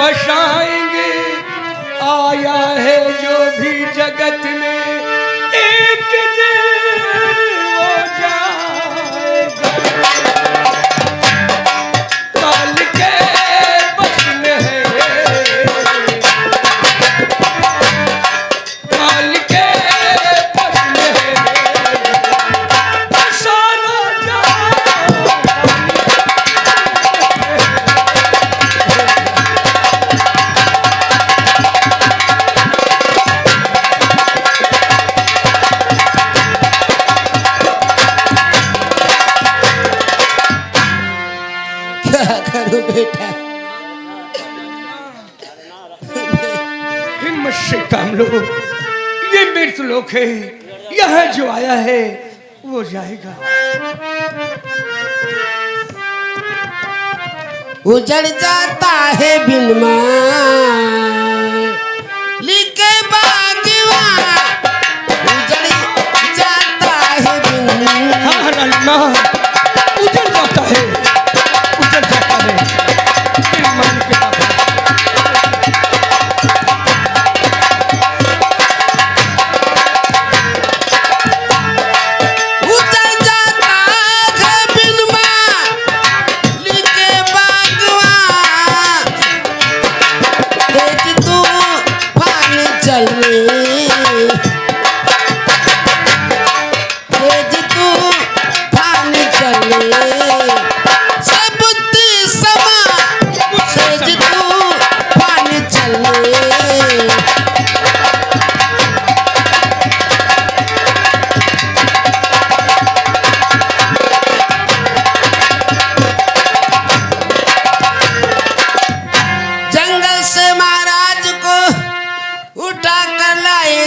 फसाएंगे। आया है जो भी जगत में एक दिन वो जाएगा। काल के बस में है, काल के बस में है सारा बेटा हिम्मत से काम लो। ये मृतलोक है, यहाँ जो आया है वो जाएगा। उजड़ जाता है बिन लिखे बागवान, उजड़ जाता है बिन। हाँ रानीमा, उजड़ जाता है, उजड़ जाता है बिन मान के बाबा।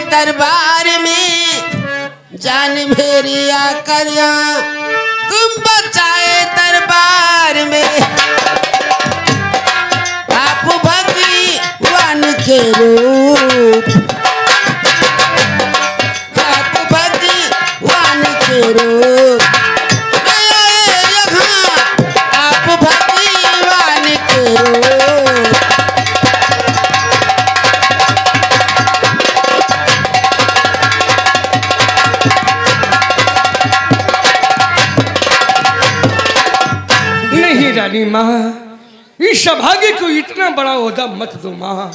दरबार में जान मेरी आकर तुम बचाए दरबार में। आप भगवान के रूप, आप भगवान के रूप यहाँ, आप भगवान के रूप। रानी माँ, इस अभागे को इतना बड़ा ओहदा मत दो माँ।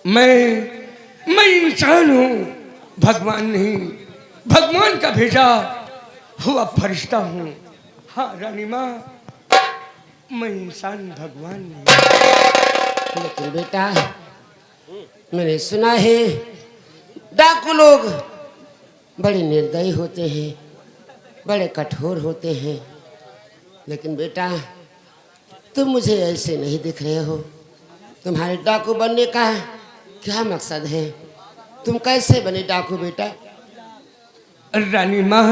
मैं इंसान हूँ, भगवान नहीं, भगवान का भेजा हुआ फरिश्ता हूँ। हाँ रानी माँ, मैं इंसान, भगवान नहीं। लेकिन बेटा मैंने सुना है डाकू लोग बड़े निर्दयी होते हैं, बड़े कठोर होते हैं। लेकिन बेटा तुम मुझे ऐसे नहीं दिख रहे हो। तुम्हारे डाकू बनने का क्या मकसद है? तुम कैसे बने डाकू बेटा? रानी माँ,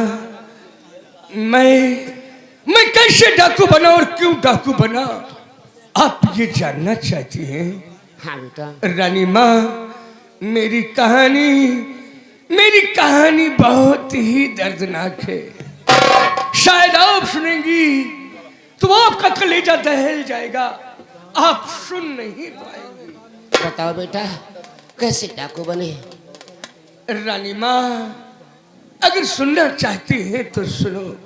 मैं कैसे डाकू बना और क्यों डाकू बना, आप ये जानना चाहती हैं? हाँ बेटा। रानी माँ, मेरी कहानी बहुत ही दर्दनाक है। शायद आप सुनेंगी तो आपका कलेजा दहल जाएगा, आप सुन नहीं पाएंगी। बताओ बेटा कैसे डाकू बने? रानी माँ, अगर सुनना चाहती हैं तो सुनो।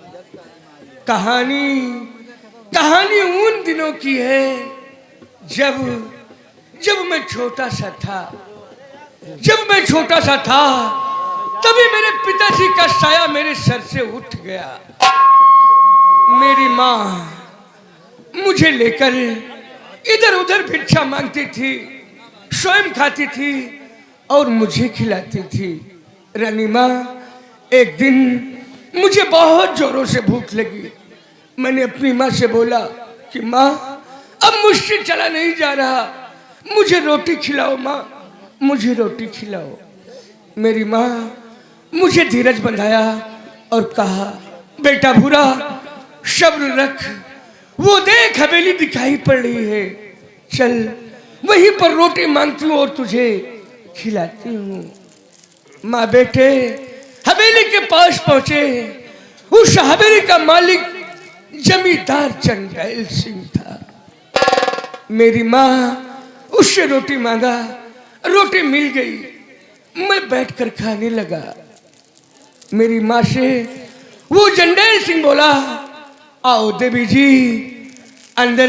कहानी उन दिनों की है जब मैं छोटा सा था। तभी मेरे पिताजी का साया मेरे सर से उठ गया। मेरी माँ मुझे लेकर इधर उधर भिक्षा मांगती थी, स्वयं खाती थी और मुझे खिलाती थी। रानी माँ, एक दिन मुझे बहुत जोरों से भूख लगी। मैंने अपनी माँ से बोला कि माँ, अब मुझसे चला नहीं जा रहा, मुझे रोटी खिलाओ माँ, मुझे रोटी खिलाओ। मेरी माँ मुझे धीरज बंधाया और कहा, बेटा भूरा सब्र रख, वो देख हवेली दिखाई पड़ रही है, चल वहीं पर रोटी मांगती हूँ और तुझे खिलाती हूँ। माँ बेटे हवेली के पास पहुंचे। उस हवेली का मालिक जमींदार चंदेल सिंह था। मेरी माँ उससे रोटी मांगा, रोटी मिल गई, मैं बैठकर खाने लगा। मेरी माँ से वो जंडेल सिंह बोला, आओ देवी जी अंदर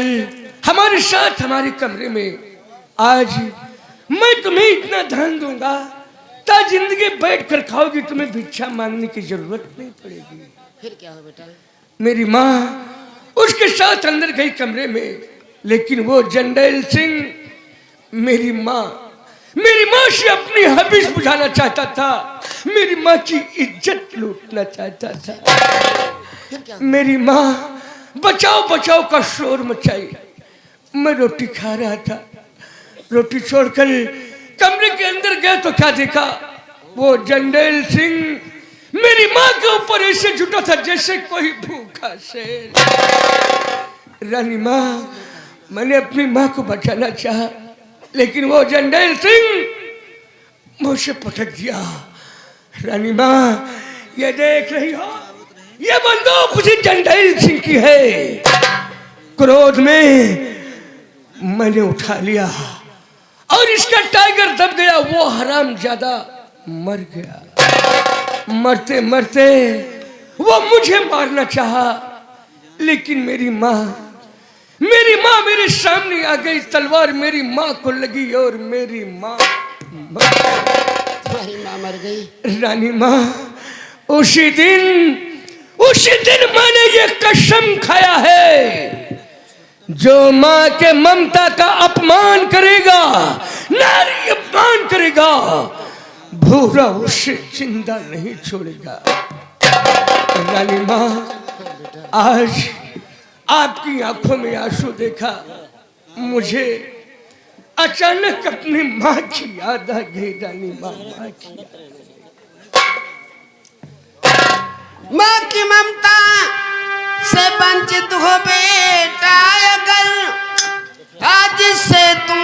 हमारे साथ हमारे कमरे में, आज मैं तुम्हें इतना धन दूंगा ता जिंदगी बैठ कर खाओगी, तुम्हें भिक्षा मांगने की जरूरत नहीं पड़ेगी। फिर क्या हो बेटा? मेरी माँ उसके साथ अंदर गई कमरे में, लेकिन वो जंडेल सिंह मेरी माँ से अपनी हबिश बुझाना चाहता था, मेरी माँ की इज्जत लूटना चाहता था। मेरी माँ बचाओ बचाओ का शोर मचाई। मैं रोटी खा रहा था, रोटी छोड़कर कमरे के अंदर गया तो क्या देखा, वो जंडेल सिंह मेरी माँ के ऊपर ऐसे जुटा था जैसे कोई भूखा शेर। रानी माँ, मैंने अपनी माँ को बचाना चाहा, लेकिन वो जंडेल सिंह मुझे पटक दिया। रानी माँ, ये देख रही हो, ये बंदूक उसी जंडेल सिंह की है। क्रोध में मैंने उठा लिया और इसका टाइगर दब गया, वो हरामजादा मर गया। मरते मरते वो मुझे मारना चाहा, लेकिन मेरी माँ मेरे सामने आ गई, तलवार मेरी माँ को लगी और मेरी माँ तुम्हारी माँ मर गई। रानी माँ, उसी दिन मैंने ये कसम खाया है, जो माँ के ममता का अपमान करेगा, नारी अपमान करेगा, भूरा उसे जिंदा नहीं छोड़ेगा। रानी माँ, आज आपकी आंखों में आंसू देखा, मुझे अचानक अपनी माँ की याद आ गई। रानी माँ, माँ की ममता से वंचित हो बेटा, अगर आज से तुम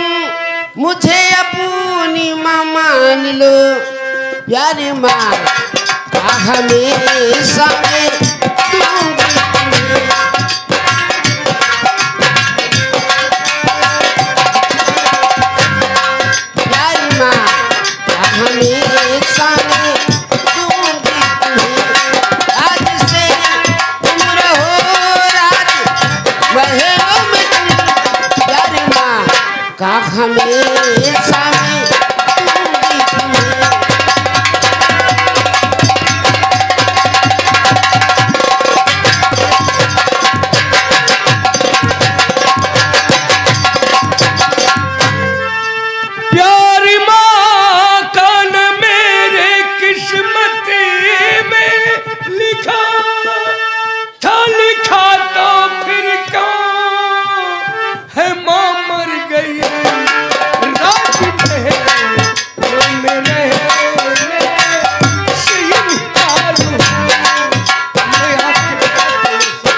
मुझे अपनी माँ मान लो, प्यारी माँ हमेशा मैं दूंगी तुम्हें। प्यारी माँ हमेशा मैं दूंगी तुम्हें। आज से तुम रहो राज महलों में तुम, प्यारी माँ का हमेशा मैं दूंगी तुम्हें। प्यारी माँ का न मेरे किस्मत में लिखा था, लिखा तो फिर क्यों है माँ मर गई। रात में मेरे से ये निकालूं, मैं आपके राज में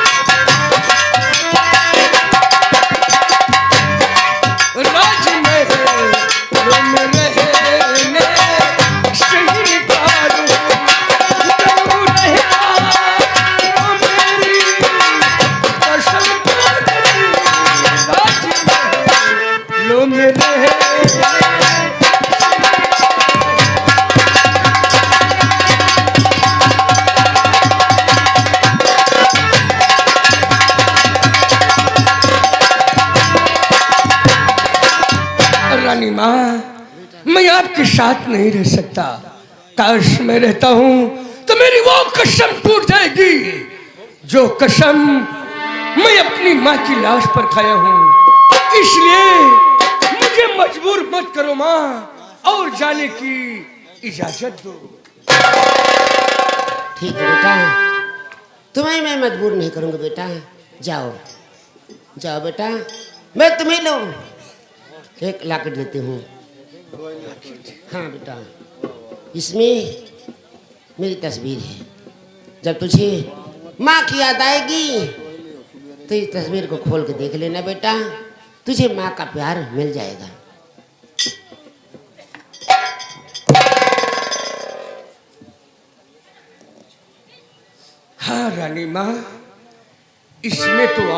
रानी माँ, मैं आपके साथ नहीं रह सकता। काश मैं रहता हूं तो मेरी वो कसम टूट जाएगी, जो कसम मैं अपनी माँ की लाश पर खाया हूं। इसलिए मुझे मजबूर मत करो माँ, और जाने की इजाजत दो। ठीक है बेटा, तुम्हें मैं मजबूर नहीं करूंगा बेटा। जाओ जाओ बेटा, मैं तुम्हें लो 1 लाख देती हूँ। हाँ बेटा, इसमें मेरी तस्वीर है। जब तुझे माँ की याद आएगी तो इस तस्वीर को खोल के देख लेना बेटा, तुझे माँ का प्यार मिल जाएगा। हाँ रानी माँ, इसमें तो